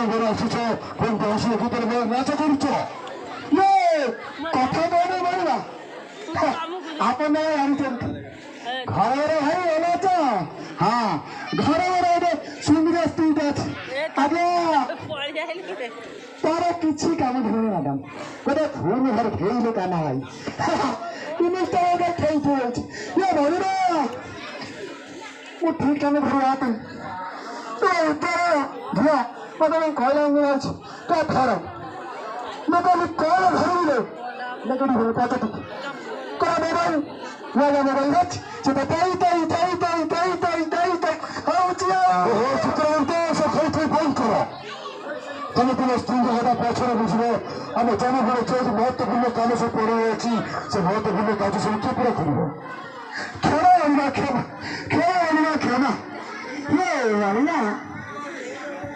घर आसुच पुणी दस भितर नाच करुच ये कथा कहने मारिबा आपन घर भाई नाच हाँ घर घर सुंदर स्त्री आज्ञा तार किसी काम धोने मैडम गोटे फोन घर फेले काना भाई जिनिसटा गोटे फेल थी ये भरना मु ठीक काम घर आते तो धुआ मतलब कहला तो थर मैं कहली कौन घर ले लेकिन घर पाते कौन मोबाइल वाला मोबाइल रच से ताई ताई ताई ताई ताई ताई ताई ताई आओ चिया ओ चित्रवंत सब फेल बंद करो तुम तुम स्त्री कथा पचर बुझे आम जनगण जो महत्वपूर्ण काम सब पड़े अच्छी से महत्वपूर्ण कार्य सब किए पूरा कर क्षमा क्षमा ये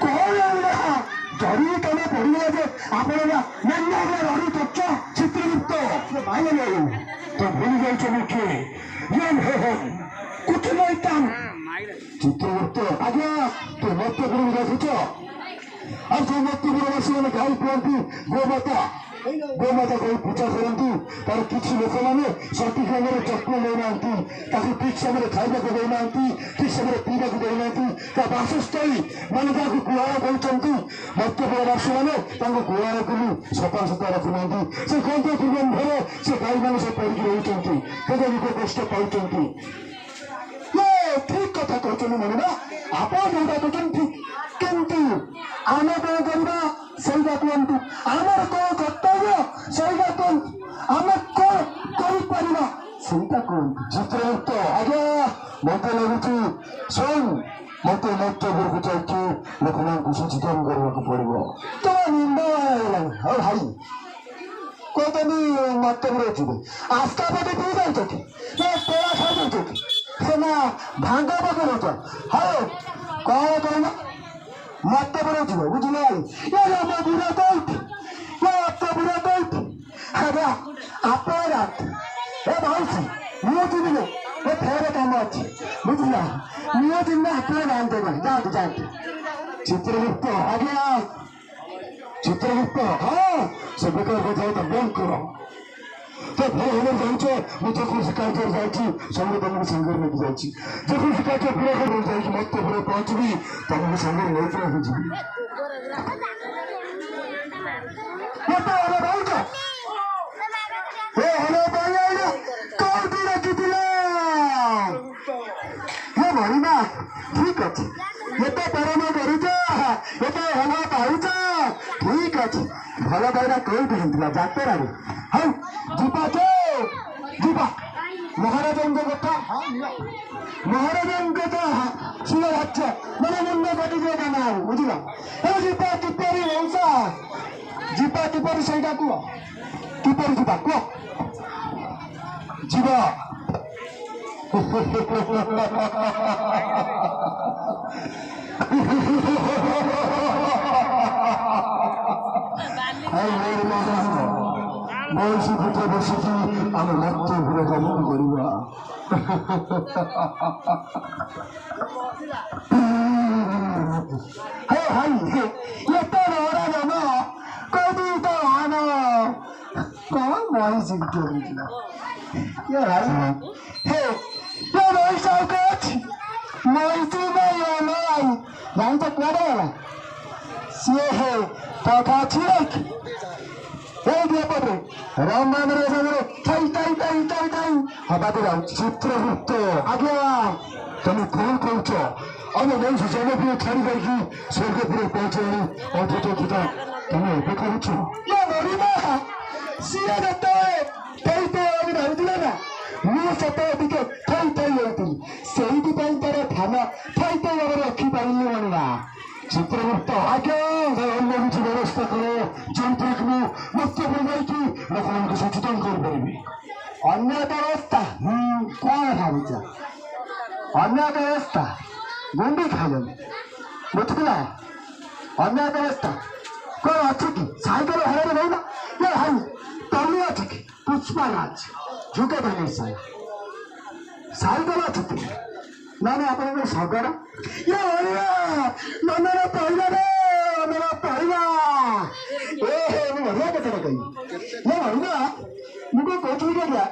कौन जरूरी काम पड़ेगा जे आप लड़ी तच चित्रगुप्त भाई तो भूल जाइए मुख्य कुछ नहीं काम चित्रगुप्त आज्ञा तो महत्वपूर्ण देखुच और जो महत्वपूर्ण मैंने गाई पिंट गोमाता को पूजा करती तार किसी लोक मैंने सठिक भाव में जत्न लेना ठीक समय खावा को देना ठीक समय पीवा को देना बासस्थली मान गुहार कहते महत्वपूर्ण मैंने गुहार बुली सफा सुतरा रखुना से कहते जीवन भर से गाई मैंने सब पड़ी रोचे केवल लोक कष्ट पाँच ठीक कथा कहते मैंने ना आप जो ठीक किंतु आम कौन करवा सहीटा कहतु आमर कौन कर्तव्य सहीटा कहतु आम कौन कर सहीटा कहतु चित्रगुप्त आज्ञा मत लगुच स्वयं मत महत्वपूर्ण को चाहिए लोक मान सचेतन करने पड़ो तो निंदा हाँ भाई कहते महत्वपूर्ण जीवे आस्था पटे पी जाती पेड़ा खाई जाती से ना भांगा पकड़ हाँ कौन कहना महत्वपूर्ण जीव बुझल ये बुढ़ा दैत अरे आप भाई मुझे ये फेरे कम अच्छे बुझल मुझे आप जानते जाते जाते चित्रगुप्त आज्ञा चित्रगुप्त हाँ से बेकार कथा तो बंद करो तो भल हम जाए मुझे कार्य जाइए सब तुमको संगे लेके जाइए जो कार्य पूरा कर जाए मत पूरा पहुंचबी तुमको संगे लेकर भरना ठीक अच्छे ये तो परम करुच ये तो हल पाच ठीक अच्छे भल पाइला कौन कहला जातरा हाँ जीवा जो जीवा महाराज कथा महाराज कथा सुन अच्छा मैंने मुंड कटि जाए ना बुझल जीवा किपर वंशा जीवा किपर से कह किपर जीवा कह जीवा बयस पुत्र बसिकी आम महत्वपूर्ण काम करवा ये तो रोड़ा जमा कभी तो आना कौन बॉयस बुझला ये भाई हे ये बॉयस कुछ मोइसी नहीं नहीं जान तो करे सी है तथा छिक राम हवा चित्रगुप्त आज्ञा तुम कौन कौच आम मनुष्य जनप्रिय छाड़ी जाकि स्वर्गपुर पहुंचे अद्भुत अद्भुत तुम एवं कौच सी भावुला ना मुझे टे थई थई होती से तार थाना थई थई भाव रखिपारे मनवा चित्रगुप्त आज्ञा लगुच व्यवस्था करो जंत्रिक महत्वपूर्ण लोक मान सचेतन करें अन्य व्यवस्था कौन भावुच अन्य व्यवस्था गुंडी खाइल बुझला अन्य व्यवस्था कौन अच्छी कि साइकेल हर रही ये भाई तली अच्छी कि पुष्पाराज झुके धानी साइकेल अच्छी कि मैंने आप शगर ये नंदन पहले कही ये ना मुझे कौन गया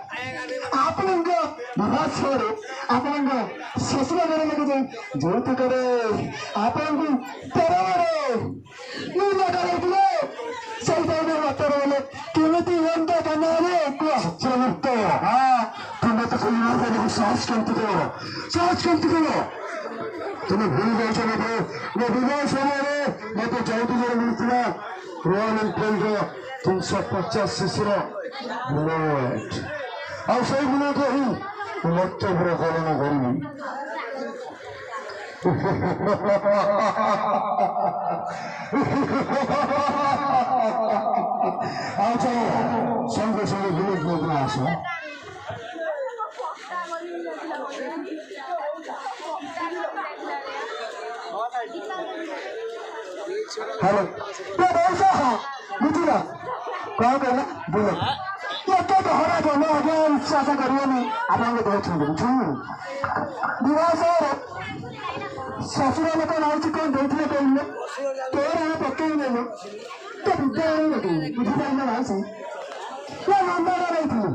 ଆପଣଙ୍କ ବିବାହ ସମୟରେ ଆପଣଙ୍କ ଶ୍ୱଶୁର ଘର ଲୋକ ଯୌତୁକରେ ଆପଣଙ୍କୁ ତେରବରେ ଲଗାଇଥିଲେ ସେଇ ଟାଇମରେ ବାଟରେ ଗଲେ କେମିତି ହୁଅନ୍ତା କାନରେ କୁହ ହଁ ତୁମେ ତ କହିବ ସାହସ କେମିତି ଦେବ ତୁମେ ଭୁଲି ଯାଇଛ ମୋ ବିବାହ ସମୟରେ ମୋତେ ଯୌତୁକରେ ମିଳିଥିଲା ରୟାଲ ଏନଫିଲ୍ଡର 350 ଶିଶୁର ବୁଲେଟ୍ ଆଉ ସେଇ ବୁଲେଟ୍ ହିଁ ମତେ ପୁରା କଳନ କରିବି ଆଉ ଚାଲ ସଙ୍ଗେ ସଙ୍ଗେ ବୁଲେଟ୍ ନେଇକିନା ଆସ हेलो बुझिला कौन कहला बोलो एके हरा जन आगे विश्वास करिएनि आपन देह छुंदे विवाह ससुर लोक नाउची कौन देथिले कहले तोर हम पक्के नेलो तो विद्यालय लगे बुझिला ना भाई ये नंबर रहिथिले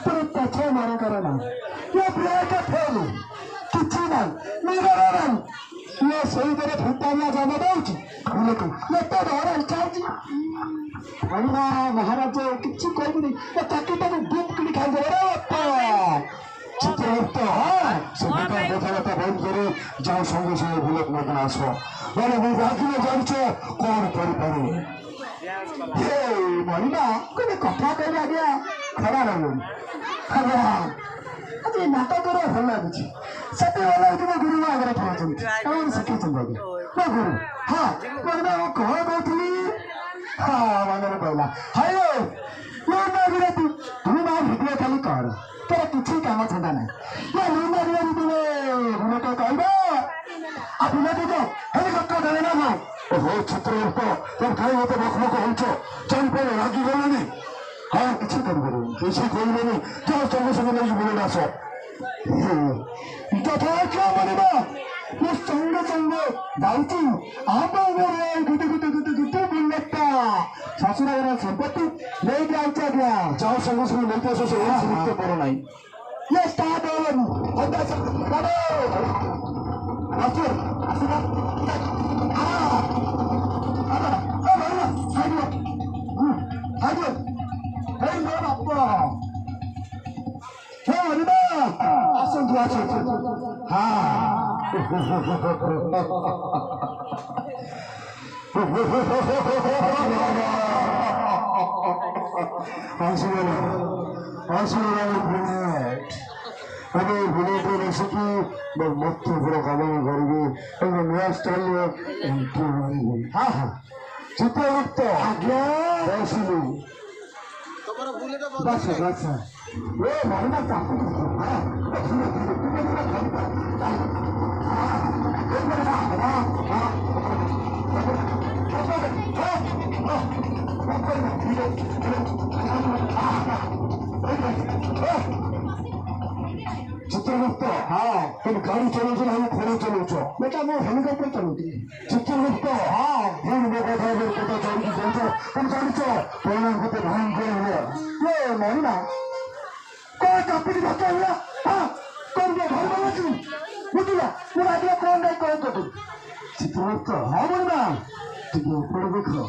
पर पछे मार करना ये ब्रेक फेल किछि ना मेरा ये सही तरह फुटाना जाने दउची बोलतो ये तो धरा चाची अन्ना महाराज किछि कहबी ए ताकीटा डूब करी खाइ दे रे बापा चित्रगुप्त हां सबका कथाबार्ता बंद करे जाओ संगे संगे बुलेट मत आसो बोले मैं राजी जानिछो कोन करि पारे हे मरिना कोने कथा कहला गया खरा रहलो खरा अरे नाटक रे भल लाଗୁଛି सत्य वाला तुम गुरु आगे पहुंचन कौन सके चंदगी ना गुरु हां मरिना वो कह गथली हां माने कहला हायो यो नागिरे तू ना भिडियो खाली कर तेरा किछि काम छंदा ना ये नागिरे तुमे भूल तो कहबो आ भूल तो हेलीकॉप्टर देले ना भाई ओहो चित्रगुप्त तुम खाई होते बखबक होचो चल पे रागी गलनी हां किछि करबो किछि कहबो जाओ संगे संगे नहीं बोले आसो तथा क्या बनेगा वो संगे संगे दाइची आप गुटे बुलेटा ससुराल संपत्ति लेके आइचा गया जाओ संगे संगे लेके आसो से सिर्फ पड़ो नहीं ये स्टार्ट होवन होता सब बाबा आसो आसो हां हे नो बापा हे अरिबा आसन तू आसन हां आसुरा बुलेट अबे बुलेट रेसिपी मत पूरा काम करबे एने नया स्टाइल एंट्री हां हां चित्रगुप्त आज्ञा रसिलु तुम्हारा बुलेट बस बस ये महीना का हां चित्रगुप्त हाँ तुम गाड़ी चलो हम घोड़े चलो बेटा मैं हेलीकॉप्टर चलती चित्रगुप्त हाँ भूल में पता चल की तुम जानी परिणाम होते भयंकर हुआ ये महीना कौन कंपनी भाषा हुआ हाँ कौन क्या घर बना चुन बुझला मेरा आगे कौन नहीं कौन तो चित्रगुप्त हाँ महीना ठीक है ऊपर देखो